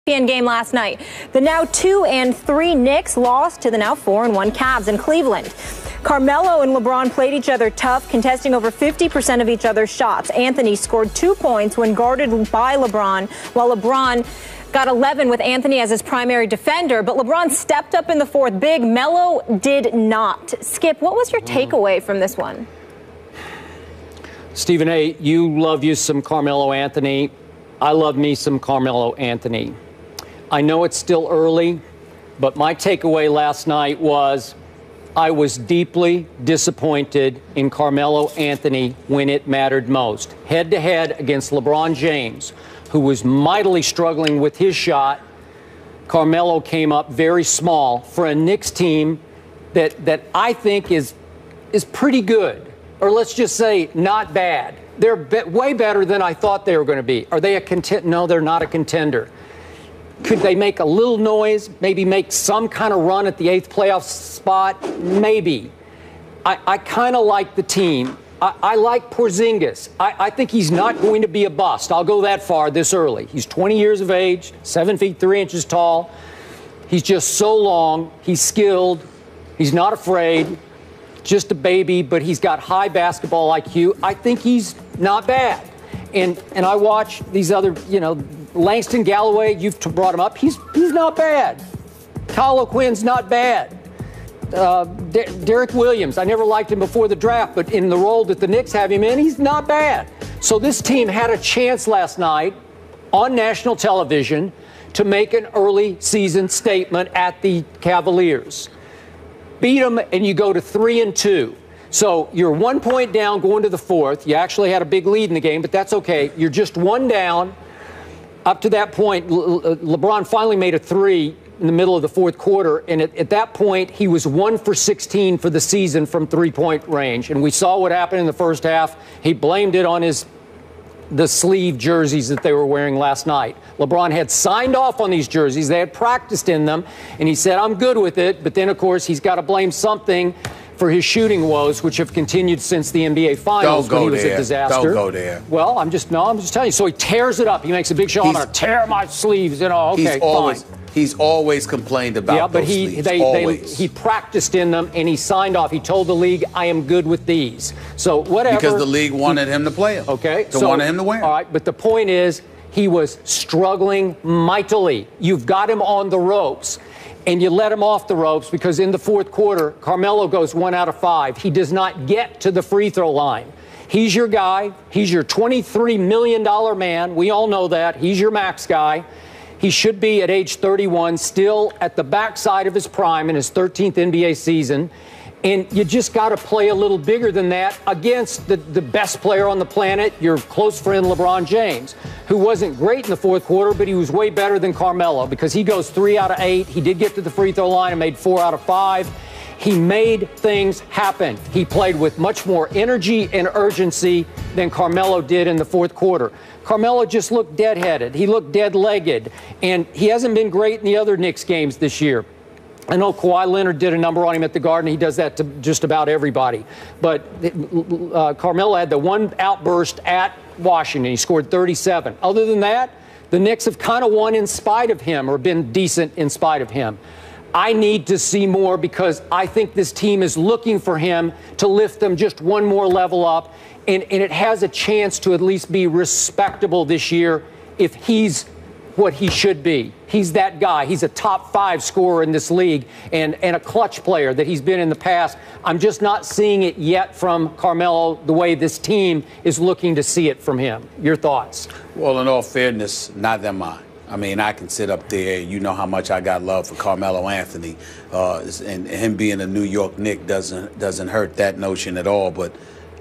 Espn game last night. The now 2-3 Knicks lost to the now 4-1 Cavs in Cleveland. Carmelo and Lebron played each other tough, contesting over 50% of each other's shots. Anthony scored 2 points when guarded by LeBron, while LeBron got 11 with Anthony as his primary defender. But LeBron stepped up in the fourth big. Melo did not. Skip, what was your takeaway from this one? Stephen A., you love you some Carmelo Anthony. I love me some Carmelo Anthony. I know it's still early, but my takeaway last night was I was deeply disappointed in Carmelo Anthony when it mattered most. Head-to-head against LeBron James, who was mightily struggling with his shot, Carmelo came up very small for a Knicks team that I think is pretty good, or let's just say not bad. They're way better than I thought they were going to be. Are they a contender? No, they're not a contender. Could they make a little noise, maybe make some kind of run at the 8th playoff spot? Maybe. I kind of like the team. I like Porzingis. I think he's not going to be a bust. I'll go that far this early. He's 20 years of age, 7 feet 3 inches tall. He's just so long. He's skilled. He's not afraid. Just a baby, but he's got high basketball IQ. I think he's not bad. And I watch these other, Langston Galloway, you've brought him up. He's not bad. Kyle O'Quinn's not bad. Derek Williams, I never liked him before the draft, but in the role that the Knicks have him in, he's not bad. So this team had a chance last night on national television to make an early season statement at the Cavaliers. Beat them, and you go to 3-2. So you're 1 point down going to the fourth. You actually had a big lead in the game, but that's okay. You're just one down. Up to that point, LeBron finally made a three in the middle of the fourth quarter, and at that point, he was 1 for 16 for the season from three-point range. And we saw what happened in the first half. He blamed it on the sleeve jerseys that they were wearing last night. LeBron had signed off on these jerseys. They had practiced in them, and he said, I'm good with it. But then, of course, he's got to blame something for his shooting woes, which have continued since the NBA Finals when he was a disaster. Don't go there. Well, I'm just telling you. So he tears it up. He makes a big show. I'm going to tear my sleeves. Okay, fine. He's always complained about those sleeves. He practiced in them, and he signed off. He told the league, I am good with these. So whatever. Because the league wanted him to play them. Okay. Wanted him to wear them. All right, but the point is, he was struggling mightily. You've got him on the ropes, and you let him off the ropes because in the fourth quarter, Carmelo goes 1 out of 5. He does not get to the free throw line. He's your guy. He's your $23 million man. We all know that. He's your max guy. He should be at age 31, still at the backside of his prime in his 13th NBA season. And you just got to play a little bigger than that against the best player on the planet, your close friend LeBron James, who wasn't great in the fourth quarter, but he was way better than Carmelo because he goes 3 out of 8. He did get to the free throw line and made 4 out of 5. He made things happen. He played with much more energy and urgency than Carmelo did in the fourth quarter. Carmelo just looked deadheaded. He looked dead-legged, and he hasn't been great in the other Knicks games this year. I know Kawhi Leonard did a number on him at the Garden. He does that to just about everybody. But Carmelo had the one outburst at Washington. He scored 37. Other than that, the Knicks have kind of won in spite of him or been decent in spite of him. I need to see more because I think this team is looking for him to lift them just one more level up. And it has a chance to at least be respectable this year if he's what he should be. He's that guy. He's a top 5 scorer in this league and a clutch player that he's been in the past. I'm just not seeing it yet from Carmelo the way this team is looking to see it from him. Your thoughts? Well, in all fairness, not that mine. I mean, I can sit up there. You know how much I got love for Carmelo Anthony. And him being a New York Knick doesn't hurt that notion at all. But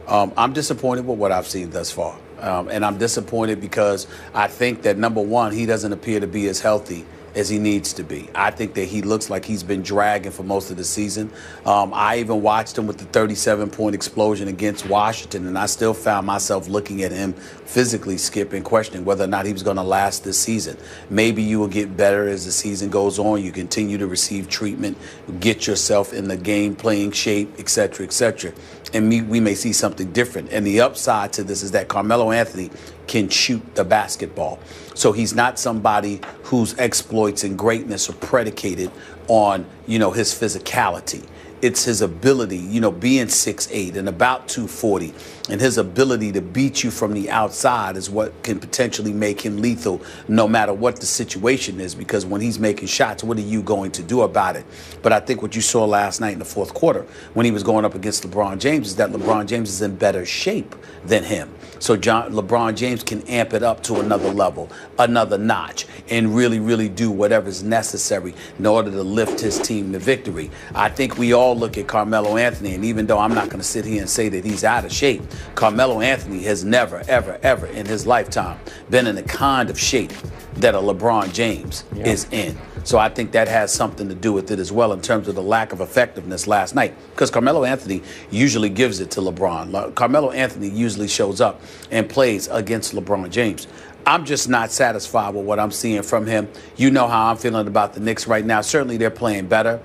I'm disappointed with what I've seen thus far. And I'm disappointed because I think that, number one, he doesn't appear to be as healthy as he needs to be. I think that he looks like he's been dragging for most of the season. I even watched him with the 37-point explosion against Washington, and I still found myself looking at him physically, Skip, and questioning whether or not he was going to last this season. Maybe you will get better as the season goes on. You continue to receive treatment, get yourself in the game playing shape, et cetera, and we may see something different. And the upside to this is that Carmelo Anthony can shoot the basketball. So he's not somebody whose exploits and greatness are predicated on, his physicality. It's his ability, being 6'8" and about 240, and his ability to beat you from the outside is what can potentially make him lethal no matter what the situation is, because when he's making shots, what are you going to do about it? But I think what you saw last night in the fourth quarter when he was going up against LeBron James is that LeBron James is in better shape than him. So LeBron James can amp it up to another level, another notch, and really, really do whatever's necessary in order to lift his team to victory. I think we all look at Carmelo Anthony, and even though I'm not going to sit here and say that he's out of shape, Carmelo Anthony has never, ever, ever in his lifetime been in the kind of shape that a LeBron James is in. So I think that has something to do with it as well in terms of the lack of effectiveness last night, because Carmelo Anthony usually gives it to LeBron. Carmelo Anthony usually shows up and plays against LeBron James. I'm just not satisfied with what I'm seeing from him. You know how I'm feeling about the Knicks right now. Certainly they're playing better.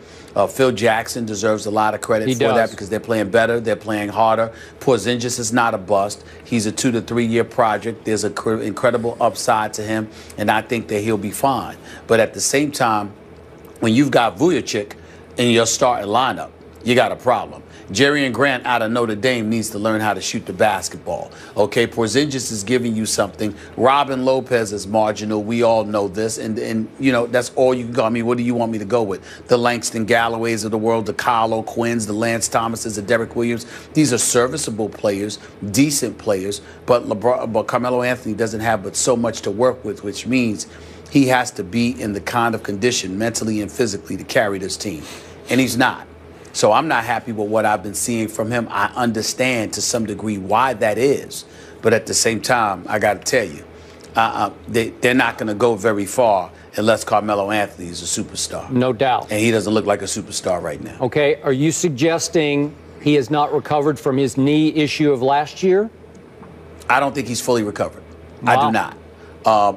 Phil Jackson deserves a lot of credit for that because they're playing better. They're playing harder. Porzingis is not a bust. He's a 2 to 3 year project. There's an incredible upside to him, and I think that he'll be fine. But at the same time, when you've got Vujacic in your starting lineup, you got a problem. Jerrion Grant out of Notre Dame needs to learn how to shoot the basketball. Okay, Porzingis is giving you something. Robin Lopez is marginal. We all know this. And that's all you can go. I mean, what do you want me to go with? The Langston Galloways of the world, the Kyle O'Quinns, the Lance Thomases, the Derek Williams. These are serviceable players, decent players. But Carmelo Anthony doesn't have but so much to work with, which means he has to be in the kind of condition mentally and physically to carry this team. And he's not. So I'm not happy with what I've been seeing from him. I understand to some degree why that is. But at the same time, I got to tell you, they're not going to go very far unless Carmelo Anthony is a superstar. No doubt. And he doesn't look like a superstar right now. Okay. Are you suggesting he has not recovered from his knee issue of last year? I don't think he's fully recovered. Wow. I do not.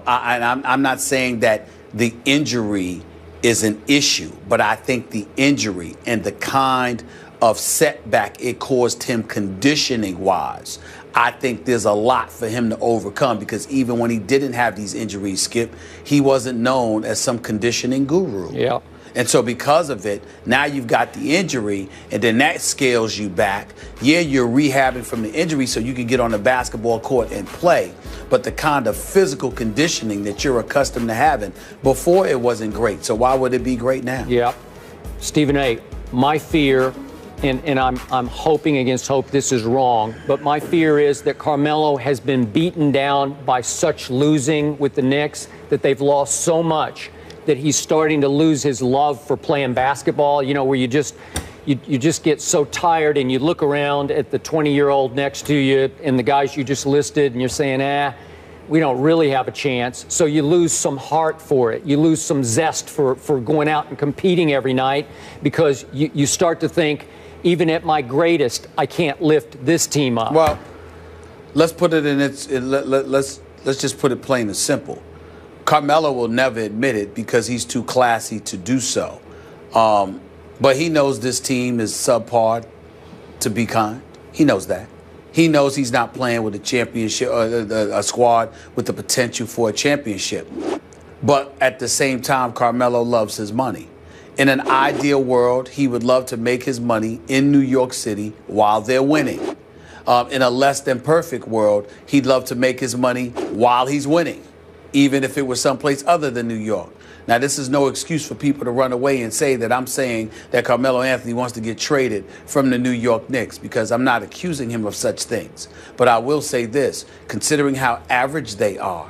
I'm not saying that the injury is an issue, but I think the injury and the kind of setback it caused him conditioning-wise, I think there's a lot for him to overcome, because even when he didn't have these injuries, Skip, he wasn't known as some conditioning guru. Yeah. And so because of it, now you've got the injury, and then that scales you back. Yeah, you're rehabbing from the injury so you can get on the basketball court and play. But the kind of physical conditioning that you're accustomed to having before, it wasn't great. So why would it be great now? Yeah. Stephen A., my fear, and I'm hoping against hope this is wrong, but my fear is that Carmelo has been beaten down by such losing with the Knicks that they've lost so much that he's starting to lose his love for playing basketball, where you just get so tired and you look around at the 20-year-old next to you and the guys you just listed and you're saying, we don't really have a chance. So you lose some heart for it. You lose some zest for going out and competing every night, because you start to think, even at my greatest, I can't lift this team up. Well, let's put it in let's just put it plain and simple. Carmelo will never admit it because he's too classy to do so. But he knows this team is subpar, to be kind. He knows that. He knows he's not playing with a championship, a squad with the potential for a championship. But at the same time, Carmelo loves his money. In an ideal world, he would love to make his money in New York City while they're winning. In a less than perfect world, he'd love to make his money while he's winning, even if it was someplace other than New York. Now, this is no excuse for people to run away and say that I'm saying that Carmelo Anthony wants to get traded from the New York Knicks, because I'm not accusing him of such things. But I will say this, considering how average they are,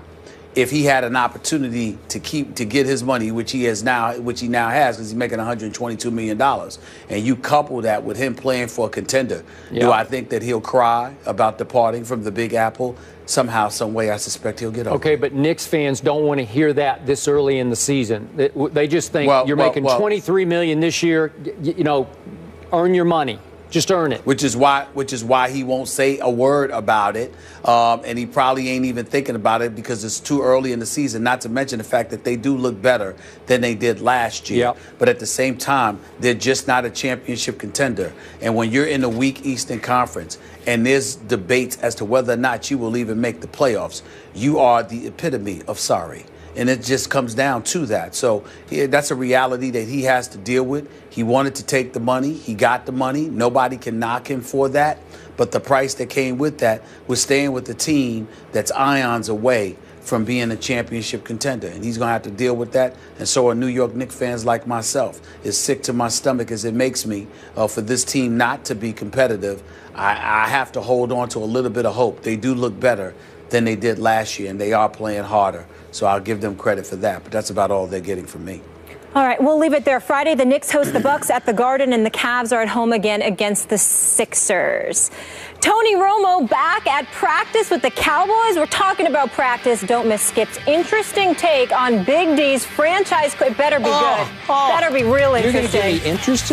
if he had an opportunity to get his money, which he now has, because he's making $122 million, and you couple that with him playing for a contender, do I think that he'll cry about departing from the Big Apple? Somehow, some way, I suspect he'll get over. Okay, but Knicks fans don't want to hear that this early in the season. They just think you're making $23 million this year. Earn your money. Just earn it. Which is why he won't say a word about it, and he probably ain't even thinking about it because it's too early in the season. Not to mention the fact that they do look better than they did last year. Yep. But at the same time, they're just not a championship contender. And when you're in the weak Eastern Conference and there's debates as to whether or not you will even make the playoffs, you are the epitome of sorry. And it just comes down to that. So that's a reality that he has to deal with. He wanted to take the money. He got the money. Nobody can knock him for that. But the price that came with that was staying with the team that's ions away from being a championship contender. And he's going to have to deal with that. And so are New York Knicks fans like myself. As sick to my stomach as it makes me for this team not to be competitive, I have to hold on to a little bit of hope. They do look better than they did last year, and they are playing harder. So I'll give them credit for that. But that's about all they're getting from me. All right, we'll leave it there. Friday, the Knicks host the Bucks at the Garden, and the Cavs are at home again against the Sixers. Tony Romo back at practice with the Cowboys. We're talking about practice. Don't miss Skip's interesting take on Big D's franchise. It better be good. Better be real interesting. You're going to get me interested?